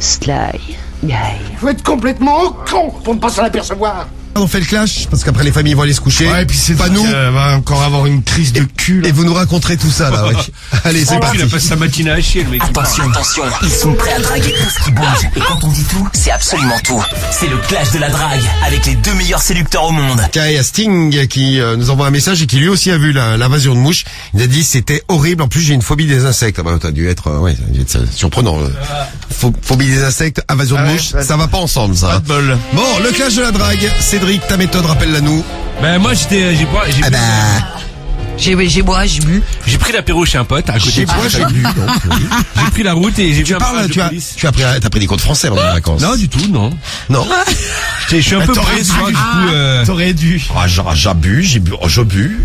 Sly Guy. Faut être complètement con pour ne pas s'en apercevoir. On fait le clash parce qu'après les familles vont aller se coucher. Ouais, et puis c'est pas nous. Va encore avoir une crise de cul. Là. Et vous nous raconterez tout ça là. Ouais. Allez, c'est parti. Il a passé sa matinée à chier, le mec. Attention, ils sont prêts à draguer tout ce qui bouge. Et quand on dit tout, c'est absolument tout. C'est le clash de la drague avec les 2 meilleurs séducteurs au monde. Il y a Sting qui nous envoie un message et qui lui aussi a vu l'invasion de mouches. Il a dit c'était horrible. En plus j'ai une phobie des insectes. Ah bah, t'as dû être, ouais, surprenant. Phobie des insectes, invasion de mouches, ça va pas ensemble ça. Pas de bol. Bon, le clash de la drague. Cédric, ta méthode, rappelle-la nous. Ben moi j'ai bu. J'ai pris l'apéro chez un pote à côté de chez moi. J'ai pris la route et j'ai vu un barrage de police. T'as pris des cours de français pendant les vacances. Non, du tout, non. Non. Je suis un peu près ce soir, du coup, T'aurais dû. Ah, j'ai bu.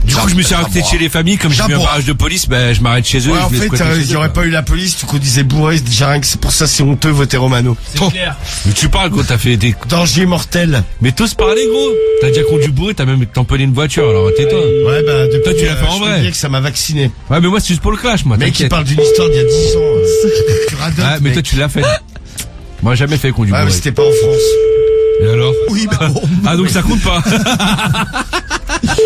Du coup, je me suis arrêté chez les familles, comme j'ai vu un barrage de police, ben, je m'arrête chez eux. Ouais, en fait, il y aurait pas eu la police, tu conduisais bourré, déjà rien que c'est pour ça, c'est honteux, voter Romano. C'est clair. Mais tu parles quand t'as fait des... Danger mortel. Mais t'oses parler, gros. T'as déjà conduit bourré, t'as même tamponné une voiture, alors tais-toi. Ouais, bah, depuis, toi, tu l'as fait en vrai. Je peux dire que ça m'a vacciné. Ouais, mais moi, c'est juste pour le clash, moi. Mec, qui parle d'une histoire d'il y a 10 ans. Tu radotes, ouais, mais toi, tu l'as fait. Moi, jamais fait conduire bourré. Ouais, mais c'était pas en France. Et alors? Oui, bah bon. Ah, donc ça compte pas.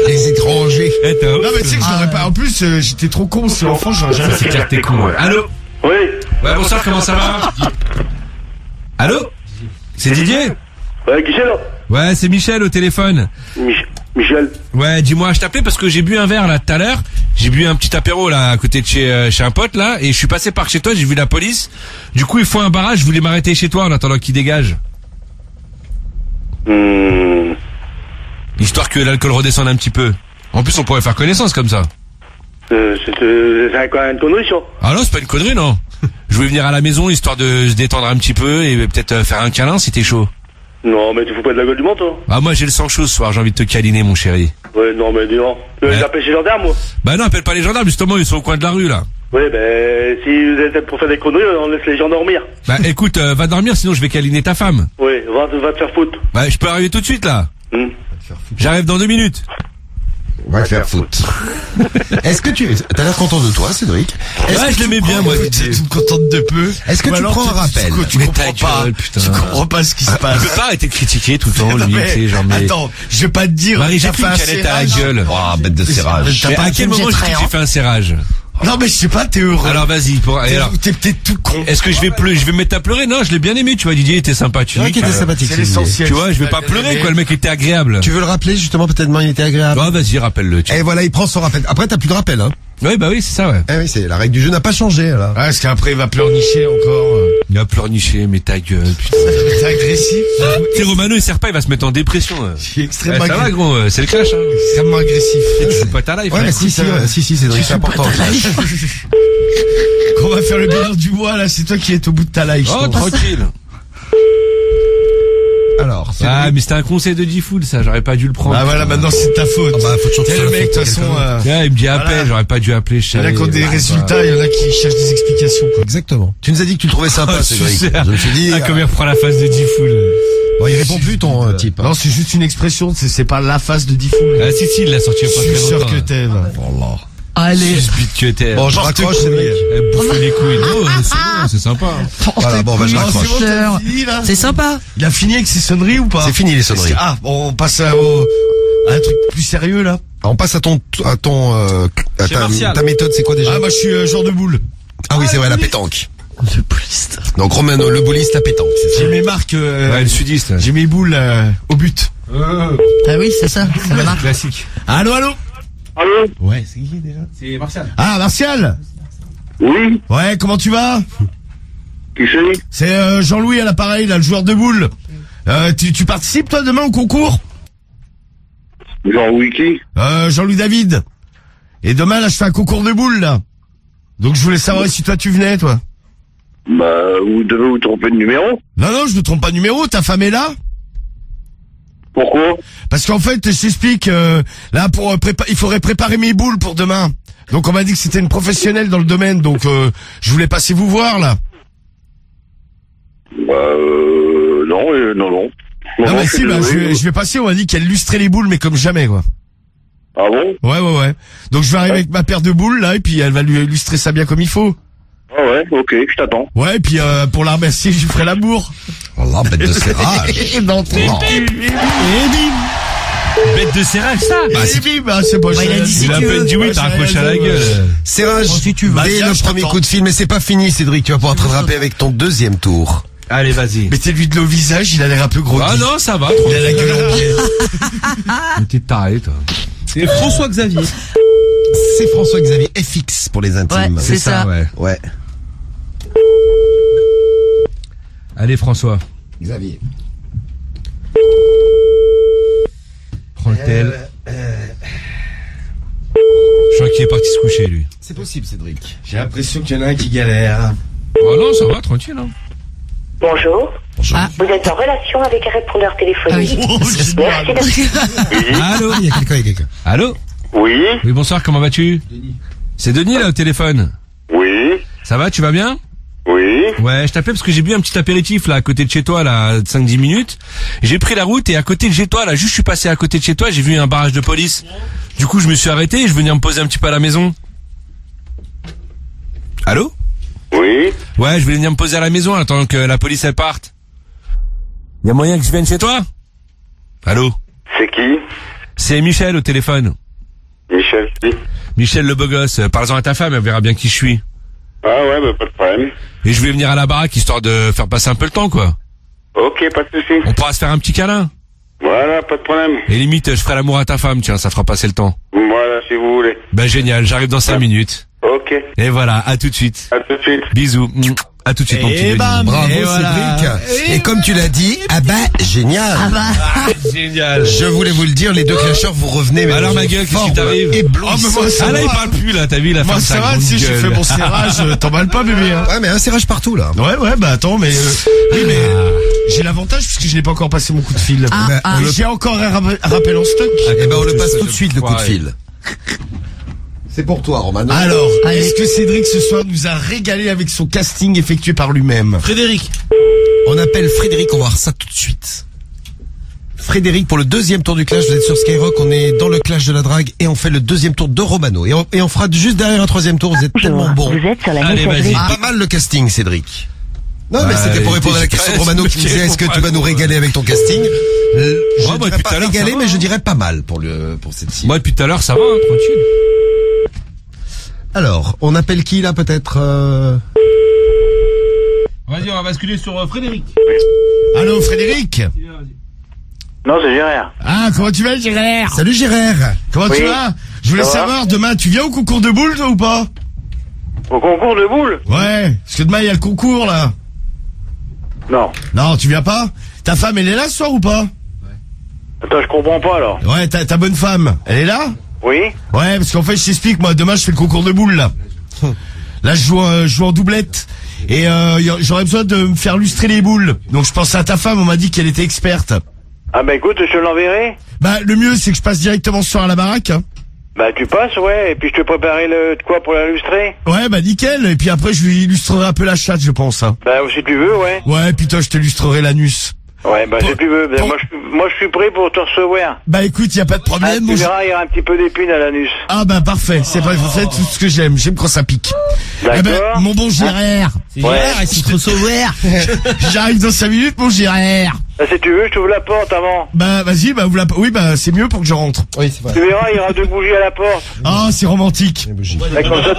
Les étrangers. Non, mais tu sais que je l'aurais pas. En plus, j'étais trop con, c'est enfant, j'aurais jamais fait. C'est clair, t'es con, ouais. Allô? Oui. Ouais, bonsoir, comment ça va? Allô? C'est Didier? Ouais, qui c'est là? Ouais, c'est Michel au téléphone. Michel. Ouais, dis-moi, je t'appelais parce que j'ai bu un verre là tout à l'heure. J'ai bu un petit apéro là à côté de chez un pote là et je suis passé par chez toi, j'ai vu la police. Du coup, il faut un barrage, je voulais m'arrêter chez toi en attendant qu'il dégage. Histoire que l'alcool redescende un petit peu. En plus, on pourrait faire connaissance comme ça. C'est quoi, une connerie, ça? Ah non, c'est pas une connerie, non. Je voulais venir à la maison histoire de se détendre un petit peu et peut-être faire un câlin si t'es chaud. Non, mais tu fous pas de la gueule du monde, toi. Ah, moi j'ai le sang chaud ce soir, j'ai envie de te câliner, mon chéri. Ouais, non, mais dis donc. J'appelle chez les gendarmes, moi. Bah non, appelle pas les gendarmes, justement, ils sont au coin de la rue, là. Ouais, ben, si vous êtes pour faire des conneries, on laisse les gens dormir. Bah écoute, va dormir, sinon je vais câliner ta femme. Ouais, va te faire foutre. Bah, je peux arriver tout de suite, là. J'arrive dans 2 minutes. On va te faire foutre. Est-ce que t'as l'air content de toi, Cédric? Ouais, je l'aimais bien, moi. Tu me contentes de peu. Est-ce que tu prends un rappel? Tu comprends pas. Tu comprends pas ce qui se passe. Je peux pas arrêter de critiquer tout le temps, lui, tu sais, genre, mais... Attends, je vais pas te dire. Marie, j'ai fait une canette à la gueule. Oh, bête de serrage. Mais à quel moment je dis que j'ai fait un serrage? Non, mais je sais pas, t'es heureux. Alors vas-y, t'es peut-être tout con. Est-ce que je vais me mettre à pleurer? Non, je l'ai bien aimé, tu vois, Didier était sympathique. Ouais, qui était sympathique. C'est l'essentiel. Tu vois, je vais pas pleurer, quoi, le mec était agréable. Tu veux le rappeler, justement, peut-être, il était agréable. Ah, vas-y, rappelle-le. Et voilà, il prend son rappel. Après, t'as plus de rappel, hein. Oui, bah oui, c'est ça, ouais. Eh oui, la règle du jeu n'a pas changé, alors. Ouais, parce qu'après, il va pleurnicher encore. Il va pleurnicher, mais ta gueule, putain. T'es agressif. T'es Romano, il sert pas, il va se mettre en dépression. Je suis extrêmement agressif. Ça va, gros, c'est le clash, hein. Extrêmement agressif. Tu joues pas ta life. Ouais, mais si, Cédric, c'est important. Qu'on va faire le bilan du mois, là, c'est toi qui es au bout de ta life. Oh, tranquille. Alors, mais c'était un conseil de Diffoul, ça, j'aurais pas dû le prendre. Ah voilà, maintenant c'est ta faute. Ah bah, faut toujours le mec, de toute façon, il me dit appelle, j'aurais pas dû appeler, il y en a qui ont des résultats, il y en a qui cherchent des explications, quoi. Exactement. Tu nous as dit que tu le trouvais sympa, Cédric. Je me suis dit, comme il reprend la face de Diffoul. Bon, il répond plus, ton type. Non, c'est juste une expression, c'est pas la face de Diffoul. Ah, si, il l'a sorti il y a pas très longtemps. Je suis sûr que t'es, Allah. Allez. Suspite que t'es. Bon, je raccroche, Cédric. Bouffer les couilles. Non, c'est sympa. Voilà, bon, bah, je raccroche. C'est sympa. Il a fini avec ses sonneries ou pas? C'est fini, les sonneries. Ah, bon, on passe à un truc plus sérieux, là. On passe à ta méthode, c'est quoi déjà? Ah, moi, je suis joueur de boule. Ah oui, c'est vrai, la pétanque. Le bouliste. Donc, Romano, le bouliste, la pétanque, c'est ça. J'ai mes marques, le sudiste. J'ai mes boules, au but. Ah oui, c'est ça, c'est la marque. Classique. Allô? Allô? Ouais, c'est qui, déjà? C'est Martial. Ah, Martial? Oui? Ouais, comment tu vas? Qui c'est? C'est Jean-Louis à l'appareil, là, le joueur de boule. Tu participes, toi, demain, au concours? Jean-Louis qui? Jean-Louis David. Et demain, là, je fais un concours de boules, là. Donc, je voulais savoir si toi, tu venais, toi. Bah, vous devez vous tromper de numéro. Non, je me trompe pas de numéro, ta femme est là? Pourquoi? Parce qu'en fait, je t'explique, là, il faudrait préparer mes boules pour demain. Donc, on m'a dit que c'était une professionnelle dans le domaine, donc, je voulais passer vous voir, là. Bah, non. Non, mais si, bah, je vais passer, on m'a dit qu'elle lustrait les boules, mais comme jamais, quoi. Ah bon? Ouais. Donc, je vais arriver avec ma paire de boules, là, et puis elle va lui illustrer ça bien comme il faut. Ah ouais? Ouais, ok, je t'attends. Ouais, et puis pour la remercier, je lui ferai l'amour. Oh là, bête de serrage. Et dans ton... Et bim. Bête de serrage, ça. Bah, Et bim, ah, c'est pas il a dit si Il a à tu peine veux. dit oui, t'as raccroché à la gueule. Serrage, si tu veux. dès Viens, le je premier t'entends. coup de fil, mais c'est pas fini, Cédric. Tu vas pouvoir te rattraper avec ton deuxième tour. Allez, vas-y. Mettez-lui de l'eau au visage, il a l'air un peu groggy. Ah non, ça va. Il a la gueule en biais. Une petite tarée, toi. C'est François Xavier. C'est François-Xavier FX pour les intimes. Ouais, c'est ça. ouais. Ouais. Allez, François. Xavier. Prends le tel. Je crois qu'il est parti se coucher, lui. C'est possible, Cédric. J'ai l'impression qu'il y en a un qui galère. Oh non, ça va, tranquille, hein. Bonjour. Ah. Vous êtes en relation avec un répondeur téléphonique. Ah oui. Merci de... Allô? Il y a quelqu'un. Allô? Oui, Oui, bonsoir, comment vas-tu? C'est Denis, là, au téléphone. oui, Ça va, tu vas bien? oui. Ouais, je t'appelais parce que j'ai bu un petit apéritif, là, à côté de chez toi, là, 5-10 minutes. J'ai pris la route et à côté de chez toi, là, juste je suis passé à côté de chez toi, j'ai vu un barrage de police. Du coup, je me suis arrêté et je venais me poser un petit peu à la maison. Allô? Oui. Ouais, je vais venir me poser à la maison en attendant que la police elle parte. Y a moyen que je vienne chez toi? Allô? C'est qui? C'est Michel au téléphone. Michel qui? Michel le beau gosse. Parle-en à ta femme, elle verra bien qui je suis. Ah ouais, bah pas de problème. Et je vais venir à la baraque histoire de faire passer un peu le temps, quoi. Ok, pas de souci. On pourra se faire un petit câlin. Voilà, pas de problème. Et limite, je ferai l'amour à ta femme, tiens, ça fera passer le temps. Voilà, si vous voulez. Ben génial, j'arrive dans 5 minutes. Ok, Et voilà, à tout de suite. à tout de suite. Bisous. À tout de suite, mon petit Et Denis. bam. Bravo, Et voilà. Cédric. Et comme tu l'as dit, ah bah, génial. Ah bah. Génial. Je voulais vous le dire, les deux clasheurs, vous revenez. Mais Alors dans ma une gueule, qu'est-ce qui forme t'arrive? Oh, mais moi, ça Ah là, va. il parle plus, là, t'as vu, il a Moi, fait ça sa va, grande tu sais, j'ai gueule. fait mon serrage, t'emballes pas, bébé, hein. Ouais, mais un serrage partout, là. Ouais, bah attends, mais oui, mais j'ai l'avantage parce que je n'ai pas encore passé mon coup de fil. Ah, Bah, ah. on le- J'ai encore un rappel en stock. Eh ben, on le passe c'est tout de suite, le coup de foiré. fil. C'est pour toi, Romano. Alors, Allez. est-ce que Cédric ce soir nous a régalé avec son casting effectué par lui-même? Frédéric. On appelle Frédéric, on va voir ça tout de suite. Frédéric, pour le deuxième tour du clash, vous êtes sur Skyrock, on est dans le clash de la drague et on fait le deuxième tour de Romano. Et on fera juste derrière un troisième tour, vous êtes tellement bon. Vous êtes sur la Allez, messagerie. vas-y. Pas mal le casting, Cédric. Non, mais Ouais, c'était pour répondre à la question de Romano qui me disait est-ce que tu vas nous régaler avec ton casting? Je Ouais, bah, dirais depuis pas tout à l'heure, régaler, ça mais va, je hein. dirais pas mal pour cette-ci. Moi, depuis tout à l'heure, ça va, hein, tranquille. Alors, on appelle qui là peut-être Vas-y, on va basculer sur Frédéric. Allô, Frédéric? Non, c'est Gérard. Ah, comment tu vas, Gérard? Salut Gérard. Comment Oui. tu vas? Je voulais Ça va savoir, demain, tu viens au concours de boules, toi, ou pas? Au concours de boules? Ouais, parce que demain, il y a le concours, là. Non. Non, tu viens pas? Ta femme, elle est là ce soir ou pas? Attends, je comprends pas alors. Ouais, ta bonne femme, elle est là? Oui? Ouais, parce qu'en fait, je t'explique, moi, demain, je fais le concours de boules, là. Là, je joue en doublette. Et j'aurais besoin de me faire lustrer les boules. Donc, je pensais à ta femme, on m'a dit qu'elle était experte. Ah bah écoute, je te l'enverrai. Bah, le mieux, c'est que je passe directement ce soir à la baraque. Hein. Bah tu passes, ouais, et puis je te préparerai le de quoi pour l'illustrer. Ouais, bah nickel. Et puis après, je lui illustrerai un peu la chatte, je pense. Hein. Bah si tu veux, ouais. Ouais, puis toi, je te illustrerai l'anus. Ouais, bah si tu veux. Bah, Pour- moi je suis prêt pour te recevoir. Bah écoute, y a pas de Ah, problème. tu mon- verras, il y aura un petit peu d'épine à l'anus. Ah bah parfait, c'est parfait, tout ce que j'aime. J'aime quand ça pique. Eh ben, D'accord. mon bon Gérard. Ouais. C'est trop sauveur. J'arrive dans 5 minutes, mon Gérard. Bah, si tu veux, je t'ouvre la porte avant. Bah vas-y, bah vous la... Oui, bah c'est mieux pour que je rentre. Oui, c'est vrai. Tu verras, il y aura 2 bougies à la porte. Ah, c'est romantique. Et comme ça,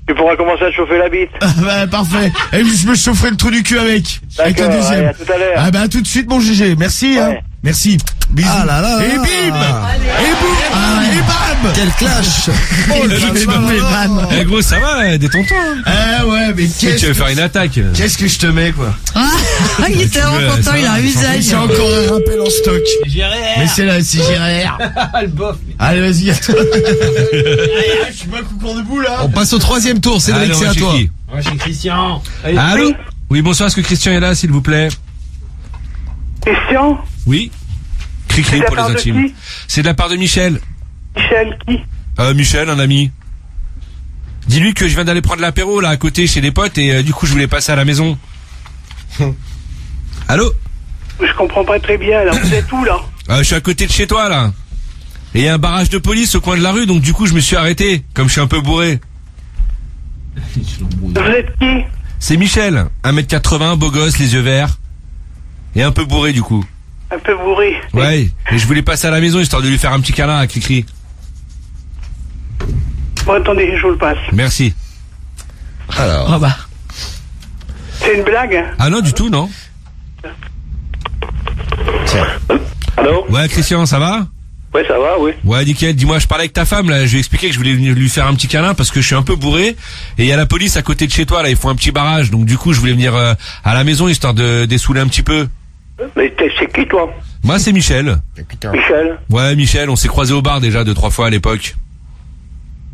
tu pourras commencer à te chauffer la bite. Ah, bah parfait. Et je me chaufferai le trou du cul avec la D'accord, allez, deuxième. à tout à l'heure. Ah bah à tout de suite, mon GG. Merci. Hein. Ouais. Merci. Bisous. Ah là là là Et là. bim. Et boum. Et bam. Quel clash. Oh, le bam. Eh gros, ça va, détends-toi. Hein. Ah ouais, mais Tu veux faire une attaque. qu'est-ce que je te mets, quoi? Ah, il était vraiment veux, content, ça il a un visage. J'ai encore un rappel en stock. Mais c'est là, c'est Gérard. Allez, vas-y, à toi. Je suis pas concours de boule, là. On passe au troisième tour, Cédric, Allez, on c'est va à chez toi. qui Moi, c'est Christian. Allô? Oui, bonsoir, est-ce que Christian est là, s'il vous plaît? Christian? Oui? Cri-cri C'est de la pour les part de intimes. qui C'est de la part de Michel. Michel, qui? Michel, un ami. Dis-lui que je viens d'aller prendre l'apéro, là, à côté, chez des potes, et du coup, je voulais passer à la maison. Allô? Je comprends pas très bien, là. Vous êtes où, là? Je suis à côté de chez toi, là. Et il y a un barrage de police au coin de la rue, donc du coup, je me suis arrêté, comme je suis un peu bourré. Vous êtes qui? C'est Michel, 1m80, beau gosse, les yeux verts. Et un peu bourré du coup. Un peu bourré. Ouais, et je voulais passer à la maison histoire de lui faire un petit câlin à Cricri. Bon, attendez, je vous le passe. Merci. Alors. Oh bah. C'est une blague, hein? Ah non, du tout, non. Allô? Ouais, Christian, ça va? Ouais, ça va, oui. Ouais, nickel. Dis-moi, je parlais avec ta femme, là. Je lui ai expliqué que je voulais venir lui faire un petit câlin parce que je suis un peu bourré. Et il y a la police à côté de chez toi, là. Ils font un petit barrage. Donc, du coup, je voulais venir à la maison histoire de dessouler un petit peu. Mais c'est qui, toi? Moi, c'est Michel. Michel? Ouais, Michel. On s'est croisés au bar déjà 2-3 fois à l'époque.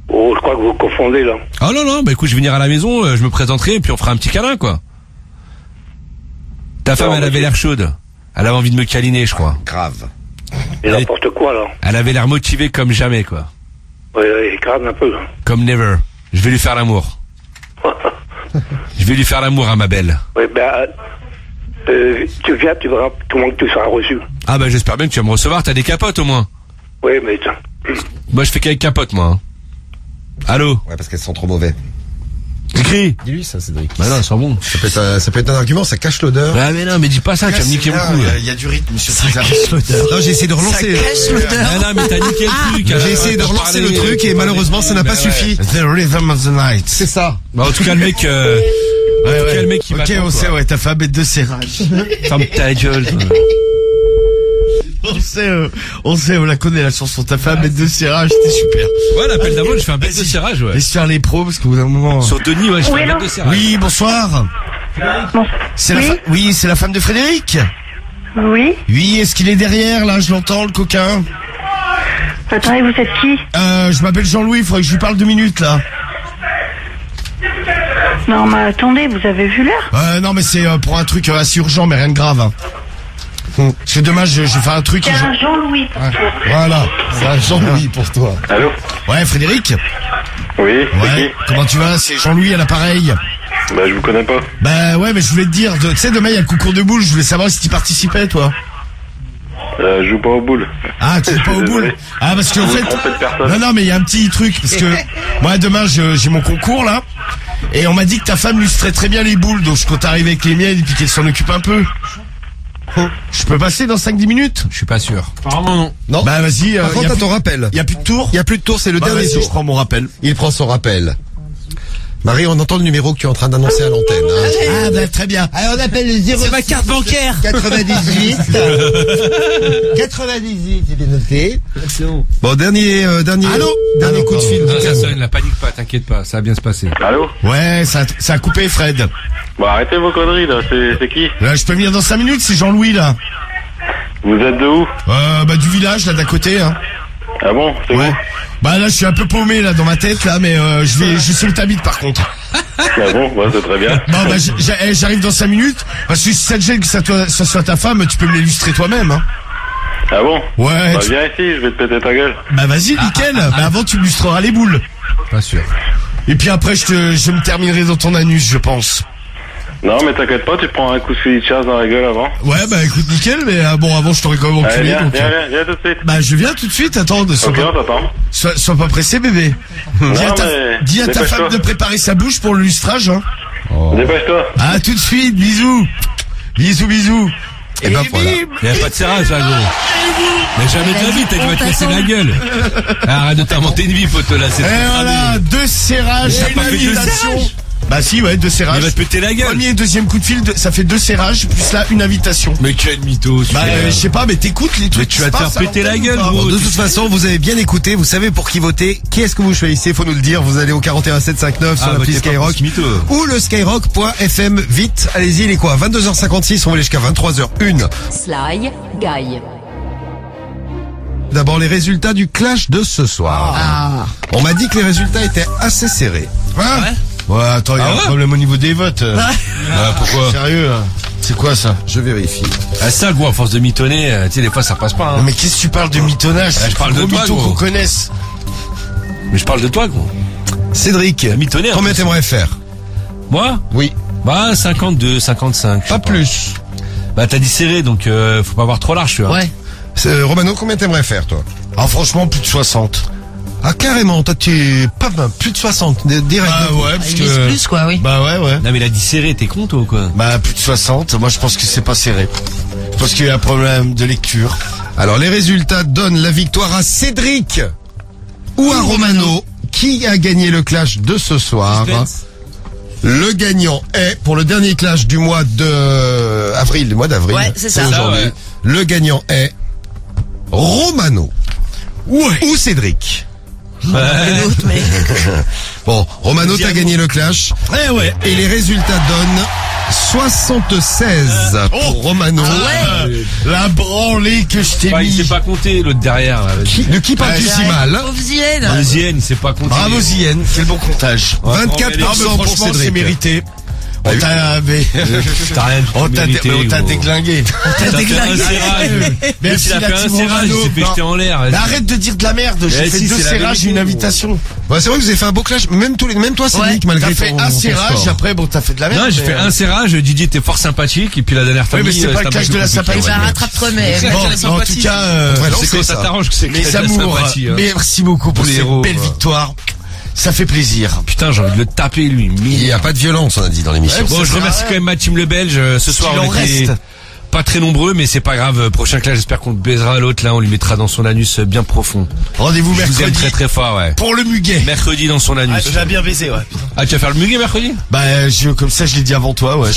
Oh, je crois que vous confondez, là. Oh non, non. Bah, écoute, je vais venir à la maison, je me présenterai et puis on fera un petit câlin, quoi. Ta femme, Non, elle avait mais l'air chaude. Elle avait envie de me câliner, je crois. Grave. Et n'importe quoi, là. Elle avait l'air motivée comme jamais, quoi. Ouais, grave un peu, hein. Comme never. Je vais lui faire l'amour. Je vais lui faire l'amour à ma belle. Ouais, ben, tu viens, tu verras comment que tu seras reçu. Ah bah j'espère bien que tu vas me recevoir, t'as des capotes au moins. Oui, mais tiens. Moi je fais qu'avec capotes moi. Hein. Allô? Ouais, parce qu'elles sont trop mauvais. Écris. Dis-lui ça, Cédric. Bah non, elles sont bons. Ça peut être un argument, ça cache l'odeur. Ah mais non, mais dis pas ça, tu vas me niquer mon coup. Il y a du rythme sur Ça cache l'odeur. Non, j'ai essayé de relancer. Ça cache l'odeur. Ah non, mais t'as niqué le truc. J'ai essayé de relancer le truc et malheureusement ça n'a pas suffi. The rhythm of the night. C'est ça. Bah en tout cas le mec, le mec qui ok, m'attend, on sait, quoi. ouais, ta femme est de serrage. Ferme ta gueule. Toi. On sait, on la connaît la chanson. Ta femme est de serrage, c'était super. Ouais, l'appel d'avant, je fais un bête de serrage, ouais. Laisse faire les pros parce qu'au bout d'un moment. Sur Denis, ouais, je fais un bête de serrage. Oui, bonsoir. C'est oui, c'est la femme de Frédéric. Oui. Oui, est-ce qu'il est derrière là? Je l'entends, le coquin. Attendez, vous êtes qui? Je m'appelle Jean-Louis. Il faudrait que je lui parle 2 minutes là. Non, mais attendez, vous avez vu l'heure? Non, mais c'est pour un truc assez urgent, mais rien de grave. Hein. Parce que demain, je fais un truc. C'est un Jean-Louis pour toi. Voilà, c'est un Jean-Louis pour toi. Allô? Ouais, Frédéric. Oui, Ouais. Comment tu vas? C'est Jean-Louis à l'appareil. Bah, je vous connais pas. Bah ouais, mais je voulais te dire, tu sais, demain il y a le concours de boules. Je voulais savoir si tu participais, toi. Je joue pas aux boules. Ah, tu es pas au Désolé. boule. Ah, parce qu'en Vous fait, vous trompez de personne. non, mais il y a un petit truc parce que moi demain j'ai mon concours là, et on m'a dit que ta femme lustrait très bien les boules, donc je compte arriver avec les miennes et puis qu'elle s'en occupe un peu. Je peux passer dans 5-10 minutes? Je suis pas sûr. Apparemment non. Non. Bah vas-y. Par contre, t'as ton rappel. Y a plus de tour? Il y a plus de tour, c'est le Bah dernier vas-y, je tour. prends mon rappel. Il prend son rappel. Marie, on entend le numéro que tu es en train d'annoncer à l'antenne. Hein. Ah bah très bien. Alors on appelle le 0. C'est ma carte bancaire. 98. 98, c'est bien noté. C'est bon. Bon, dernier Allô coup de fil. Non, ça sonne, la panique pas, t'inquiète pas, ça va bien se passer. Allô? Ouais, ça a coupé Fred. Bon, arrêtez vos conneries, là. C'est qui? Là, je peux venir dans 5 minutes, c'est Jean-Louis là. Vous êtes de où? Bah du village là d'à côté hein. Ah bon? C'est Ouais. où? Bah là je suis un peu paumé là dans ma tête là, mais je sais où t'habites par contre. Ah bon? Bah, c'est très bien. Bon bah j'arrive dans 5 minutes, parce que si ça te gêne que ça soit ta femme, tu peux me l'illustrer toi-même hein. Ah bon? Ouais. Bah, viens ici, je vais te péter ta gueule. Bah vas-y nickel, bah avant tu illustreras les boules. Pas sûr. Et puis après je me terminerai dans ton anus je pense. Non, mais t'inquiète pas, tu prends un coup de fusil de chasse dans la gueule avant. Ouais bah écoute nickel, mais bon avant je t'aurais quand même Allez, enculé viens, donc. viens tout de suite. Bah je viens tout de suite, attends, sois Ok, on t'attend. pas pressé bébé. Dis à ta dépêche-toi. femme de préparer sa bouche pour le lustrage hein. Dépêche-toi. Ah tout de suite, bisous. Bisous. Et ben voilà. Il y a pas de serrage là, gros. Mais jamais de la vie, tu vas te casser la gueule. Arrête de t'inventer une vie, pote, là, c'est Et voilà, 2 serrages, Il a une pas fait 2 invitation. Bah si, ouais, 2 serrages. Il va te péter la gueule. Premier et deuxième coup de fil, ça fait 2 serrages, plus là, une invitation. Mais quel mytho, Bah, je sais pas, mais t'écoutes les trucs. Mais tu vas te faire péter la gueule, Bon, gros. de toute façon, vous avez bien écouté, vous savez pour qui voter. Qui est-ce que vous choisissez? Faut nous le dire. Vous allez au 41759 sur l'appli Skyrock ou le skyrock.fm. Vite, allez-y, il est quoi? 22h56, on va aller jusqu'à 23h01. Sly, Guy. D'abord, les résultats du clash de ce soir. On m'a dit que les résultats étaient assez serrés. Hein? Ouais, attends, il y a un problème au niveau des votes. Pourquoi? Sérieux, hein. C'est quoi ça? Je vérifie. Ah, ça, gros, à force de mitonner, tu sais, des fois, ça passe pas, Non, hein. mais qu'est-ce que tu parles de mitonnage? je parle de gros toi, mytho gros. qu'on connaisse. Mais je parle de toi, gros. Cédric, mitonné, en combien plus. t'aimerais faire? Moi? Oui. Bah, 52, 55. Pas plus. Bah, t'as dit serré, donc, faut pas avoir trop large, tu vois. Ouais. Romano, combien t'aimerais faire, toi? Ah, franchement, plus de 60. Ah, carrément, toi, tu, pas plus de 60, direct. Ah ouais, parce Il mise que... plus, quoi, oui. Bah ouais. Non mais il a dit serré, t'es con toi ou quoi? Bah plus de 60, moi je pense que c'est pas serré. Je pense qu'il y a un problème de lecture. Alors, les résultats donnent la victoire à Cédric ou à Romano. Qui a gagné le clash de ce soir? Le gagnant est, pour le dernier clash du mois d'avril, Ouais, c'est ça. aujourd'hui. Ouais. Le gagnant est Romano. Ou Cédric. L'autre, mais... Bon, Romano, t'as gagné le clash. Eh ouais. Et les résultats donnent 76 pour Romano. La branlée que je t'ai Bah, il mis. sait pas compter l'autre derrière. Là, vas-y. De qui parles-tu si mal? Pauvre Zienne. Le Zien, il sait pas compter. Bravo Zien, c'est le bon comptage. 24% pour franchement, c'est Cédric. mérité. On t'a, T'as rien on t'a mérité, on t'a gros. déglingué. T'as fait un serrage. Merci Il a la fait un team serrage, il Romano. s'est fait jeter en l'air. Mais arrête de dire de la merde. J'ai Eh fait si, 2 c'est la serrages et vérité, une gros. invitation. Ouais, c'est vrai que vous avez fait un beau clash. Même toi, Cédric, malgré T'as fait ton un serrage, score. après bon t'as fait de la merde. Non, j'ai mais- fait un serrage, Didier était fort sympathique, et puis la dernière Oui, famille. mais c'est pas le clash de la sympathie. Bah, rattrape-toi, mais... Bon, en tout cas, Ouais, non, C'est c'est quand ça ça. t'arrange que c'est que mes la amours, sympathie, hein. merci beaucoup pour Les ces héros, belles victoires. Ça fait plaisir. Putain, j'ai envie de le taper, lui. Il n'y a pas de violence, on a dit dans l'émission. Bon, je remercie quand même ma team le Belge. Ce soir, Il en on était reste. pas très nombreux, mais c'est pas grave. Prochain clash, j'espère qu'on baisera l'autre, là. On lui mettra dans son anus bien profond. Rendez-vous Je vous aime mercredi très très fort, ouais. pour le muguet. Mercredi dans son anus. Tu l'as bien baisé, ouais. Ah, tu vas faire le muguet mercredi? Bah, comme ça, je l'ai dit avant toi, ouais.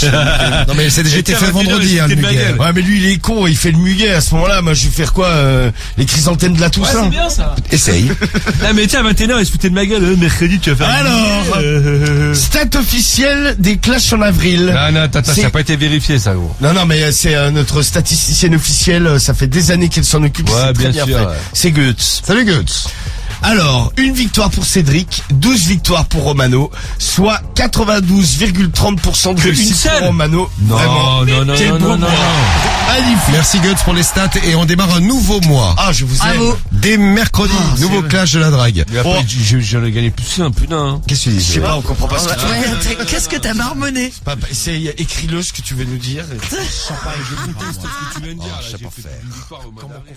Non, mais j'étais fait vendredi, hein, le muguet. Ouais, mais lui, il est con, il fait le muguet à ce moment-là. Moi, je vais faire quoi, les chrysanthèmes de la Toussaint? bien ça. Essaye. Ah, mais tiens, à 21h, il se foutait de ma gueule. Mercredi, tu vas faire Alors, stat officiel des clashs en avril. Non, attends, C'est- ça n'a pas été vérifié, ça, gros. Non, mais c'est notre statisticienne officielle, ça fait des années qu'elle s'en occupe, Ouais, c'est très bien bien sûr, fait. ouais. C'est Goetz. Salut, Goetz. Alors, une victoire pour Cédric, 12 victoires pour Romano, soit 92,30% de Que une réussite seule pour Romano. Vraiment. Non, Quel beau non. mois. Magnifique. Merci, Goetz, pour les stats. Et on démarre un nouveau mois. Ah, je vous aime. Bravo. Dès mercredi, c'est nouveau vrai. clash de la drague. Mais après, j'en ai gagné plus un, putain. Hein. Qu'est-ce que tu dis? Je sais pas, on comprend pas ce que tu veux dire. Ouais, qu'est-ce que t'as marmonné? Écris-le ce que tu veux nous dire. Je déteste ce que tu viens de dire. Là, j'ai fait une victoire au mois d'avril.